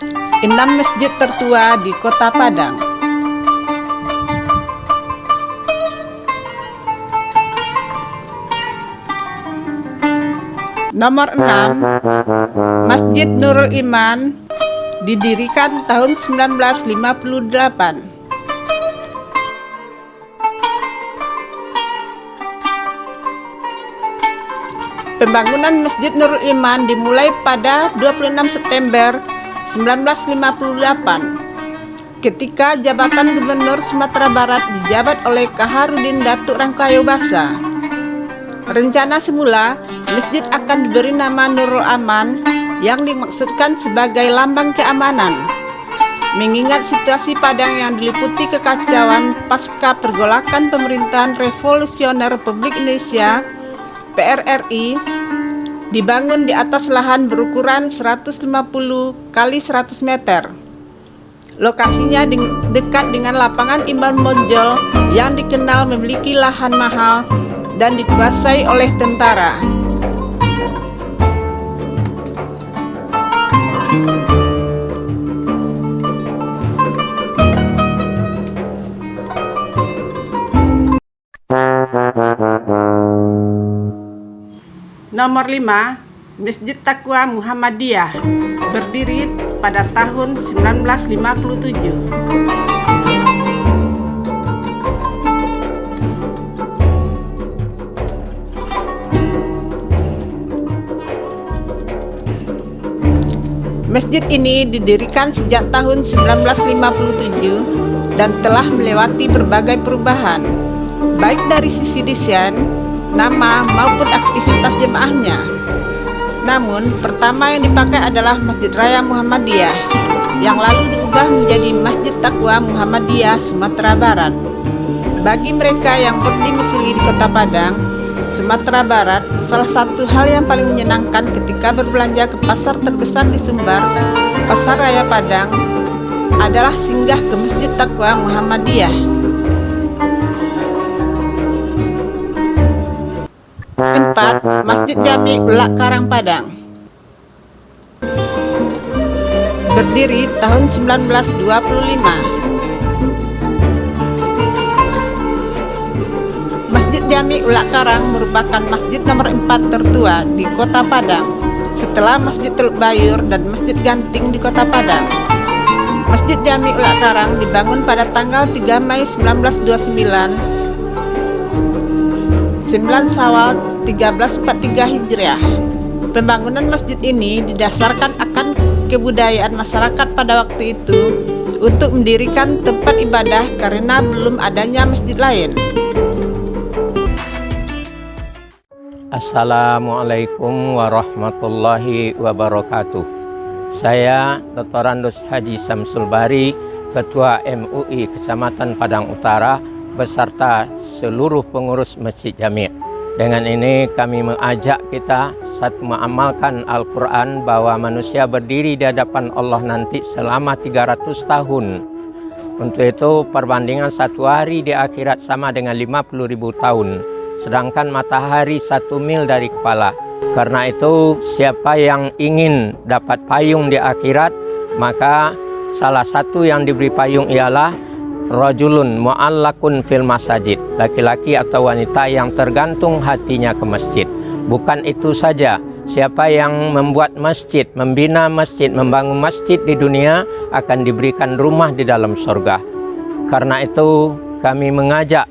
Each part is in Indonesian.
6 masjid tertua di Kota Padang. Nomor 6, Masjid Nurul Iman, didirikan tahun 1958. Pembangunan Masjid Nurul Iman dimulai pada 26 September 1958 ketika jabatan Gubernur Sumatera Barat dijabat oleh Kaharudin Datuk Rangkayo Basa. Rencana semula, masjid akan diberi nama Nurul Aman yang dimaksudkan sebagai lambang keamanan. Mengingat situasi Padang yang diliputi kekacauan pasca pergolakan pemerintahan revolusioner Republik Indonesia (PRRI), dibangun di atas lahan berukuran 150 kali 100 meter. Lokasinya dekat dengan lapangan Imam Bonjol yang dikenal memiliki lahan mahal dan dikuasai oleh tentara. Nomor 5, Masjid Taqwa Muhammadiyah, berdiri pada tahun 1957. Masjid ini didirikan sejak tahun 1957 dan telah melewati berbagai perubahan, baik dari sisi desain, nama maupun aktivitas jemaahnya. Namun, pertama yang dipakai adalah Masjid Raya Muhammadiyah, yang lalu diubah menjadi Masjid Taqwa Muhammadiyah Sumatera Barat. Bagi mereka yang berdomisili di Kota Padang, Sumatera Barat, salah satu hal yang paling menyenangkan ketika berbelanja ke pasar terbesar di Sumbar, Pasar Raya Padang, adalah singgah ke Masjid Taqwa Muhammadiyah. 4. Masjid Jami Ulak Karang Padang, berdiri tahun 1925. Masjid Jami Ulak Karang merupakan masjid nomor 4 tertua di Kota Padang, setelah Masjid Teluk Bayur dan Masjid Ganting di Kota Padang. Masjid Jami Ulak Karang dibangun pada tanggal 3 Mei 1929, 9 Syawal 1343 Hijriah. Pembangunan masjid ini didasarkan akan kebudayaan masyarakat pada waktu itu untuk mendirikan tempat ibadah karena belum adanya masjid lain. Assalamualaikum warahmatullahi wabarakatuh. Saya Dr. Randus Haji Samsul Bari, Ketua MUI Kecamatan Padang Utara, beserta seluruh pengurus Masjid Jami'. Dengan ini kami mengajak kita satu mengamalkan Al-Quran bahwa manusia berdiri di hadapan Allah nanti selama 300 tahun. Untuk itu perbandingan satu hari di akhirat sama dengan 50.000 tahun. Sedangkan matahari 1 mil dari kepala. Karena itu siapa yang ingin dapat payung di akhirat, maka salah satu yang diberi payung ialah rajulun mu'allakun fil masajid, laki-laki atau wanita yang tergantung hatinya ke masjid. Bukan itu saja, siapa yang membuat masjid, membina masjid, membangun masjid di dunia akan diberikan rumah di dalam surga. Karena itu kami mengajak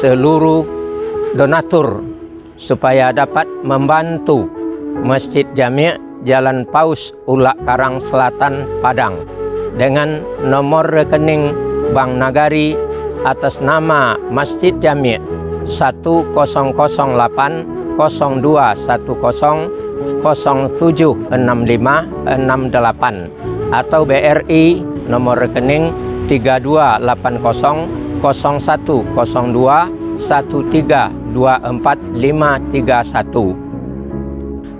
seluruh donatur supaya dapat membantu Masjid Jami' Jalan Paus Ulak Karang Selatan Padang dengan nomor rekening Bank Nagari atas nama Masjid Jami' 10080210076568 atau BRI nomor rekening 32810102132451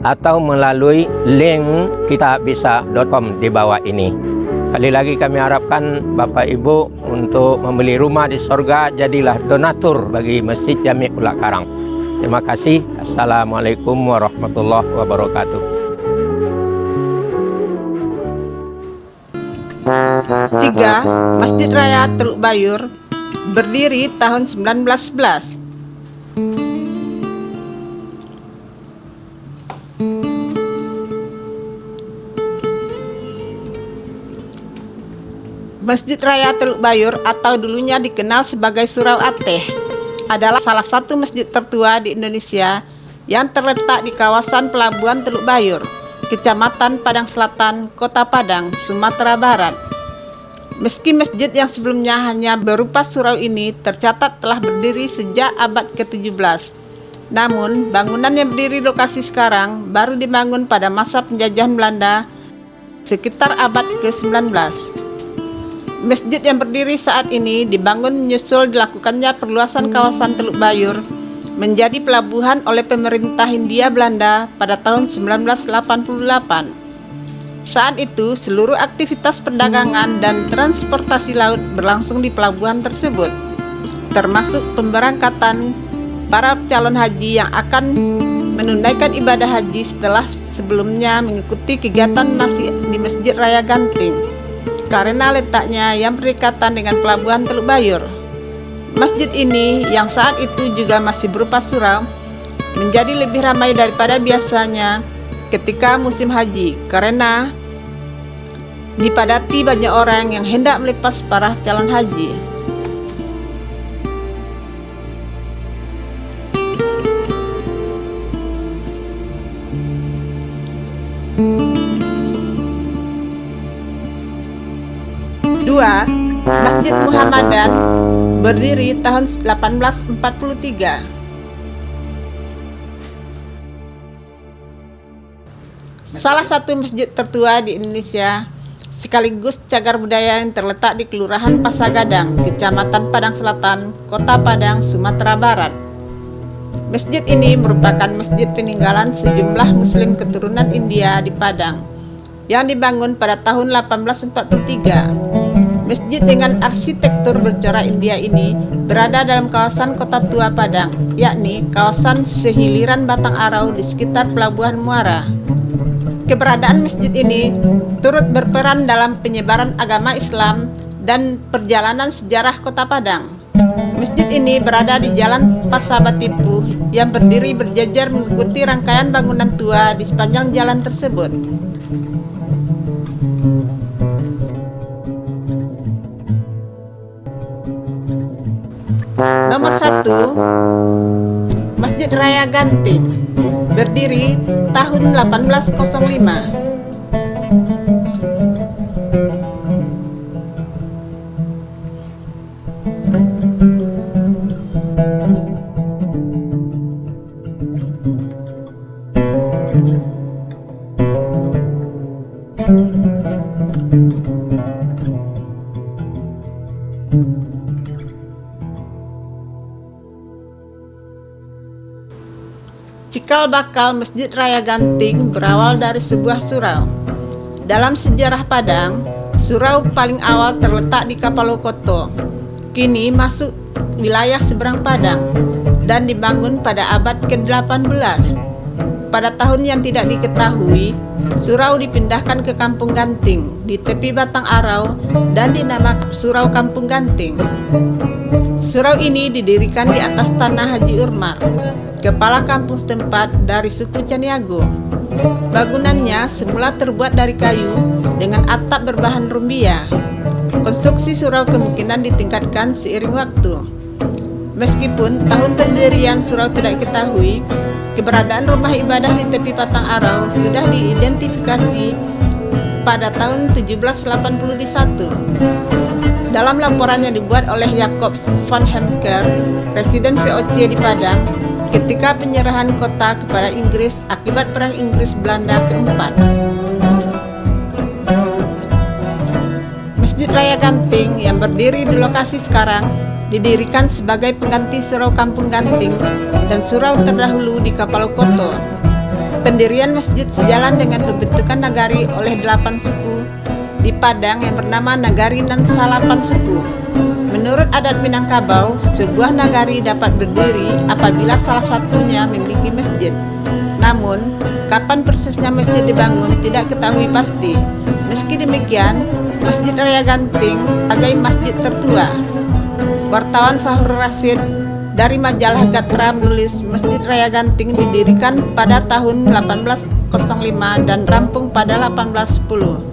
atau melalui link kitabisa.com di bawah ini. Kali lagi kami harapkan Bapak Ibu untuk membeli rumah di surga, jadilah donatur bagi Masjid Jami' Ulak Karang. Terima kasih. Assalamualaikum warahmatullahi wabarakatuh. 3. Masjid Raya Teluk Bayur, berdiri tahun 1911. Masjid Raya Teluk Bayur atau dulunya dikenal sebagai Surau Ateh adalah salah satu masjid tertua di Indonesia yang terletak di kawasan Pelabuhan Teluk Bayur, Kecamatan Padang Selatan, Kota Padang, Sumatera Barat. Meski masjid yang sebelumnya hanya berupa surau ini tercatat telah berdiri sejak abad ke-17, namun bangunan yang berdiri lokasi sekarang baru dibangun pada masa penjajahan Belanda sekitar abad ke-19. Masjid yang berdiri saat ini dibangun menyusul dilakukannya perluasan kawasan Teluk Bayur menjadi pelabuhan oleh pemerintah Hindia Belanda pada tahun 1988. Saat itu, seluruh aktivitas perdagangan dan transportasi laut berlangsung di pelabuhan tersebut, termasuk pemberangkatan para calon haji yang akan menunaikan ibadah haji setelah sebelumnya mengikuti kegiatan manasik di Masjid Raya Ganting. Karena letaknya yang berdekatan dengan pelabuhan Teluk Bayur, masjid ini yang saat itu juga masih berupa surau menjadi lebih ramai daripada biasanya ketika musim haji karena dipadati banyak orang yang hendak melepas para calon haji. Dua, Masjid Muhammadan, berdiri tahun 1843. Salah satu masjid tertua di Indonesia, sekaligus cagar budaya yang terletak di Kelurahan Pasagadang, Kecamatan Padang Selatan, Kota Padang, Sumatera Barat. Masjid ini merupakan masjid peninggalan sejumlah Muslim keturunan India di Padang yang dibangun pada tahun 1843. Masjid dengan arsitektur bercorak India ini berada dalam kawasan Kota Tua Padang, yakni kawasan sehiliran Batang Arau di sekitar Pelabuhan Muara. Keberadaan masjid ini turut berperan dalam penyebaran agama Islam dan perjalanan sejarah Kota Padang. Masjid ini berada di Jalan Pasabatipu yang berdiri berjajar mengikuti rangkaian bangunan tua di sepanjang jalan tersebut. Nomor 1, Masjid Raya Ganting, berdiri tahun 1805. Cikal bakal Masjid Raya Ganting berawal dari sebuah surau. Dalam sejarah Padang, surau paling awal terletak di Kapalokoto, kini masuk wilayah seberang Padang, dan dibangun pada abad ke-18. Pada tahun yang tidak diketahui, surau dipindahkan ke Kampung Ganting di tepi Batang Arau dan dinamakan Surau Kampung Ganting. Surau ini didirikan di atas tanah Haji Urmar, kepala kampung setempat dari suku Caniago. Bangunannya semula terbuat dari kayu dengan atap berbahan rumbia. Konstruksi surau kemungkinan ditingkatkan seiring waktu. Meskipun tahun pendirian surau tidak diketahui, keberadaan rumah ibadah di tepi Batang Arau sudah diidentifikasi pada tahun 1781. Dalam laporan yang dibuat oleh Jacob van Hemker, residen VOC di Padang, ketika penyerahan kota kepada Inggris akibat Perang Inggris-Belanda keempat. Masjid Raya Ganting yang berdiri di lokasi sekarang didirikan sebagai pengganti Surau Kampung Ganting dan surau terdahulu di Kapalokoto. Pendirian masjid sejalan dengan pembentukan nagari oleh 8 suku di Padang yang bernama Nagari nan Salapan Suku. Menurut adat Minangkabau, sebuah nagari dapat berdiri apabila salah satunya memiliki masjid. Namun, kapan persisnya masjid dibangun tidak ketahui pasti. Meski demikian, Masjid Raya Ganting sebagai masjid tertua. Wartawan Fahru Rasyid dari majalah Gatra menulis Masjid Raya Ganting didirikan pada tahun 1805 dan rampung pada 1810.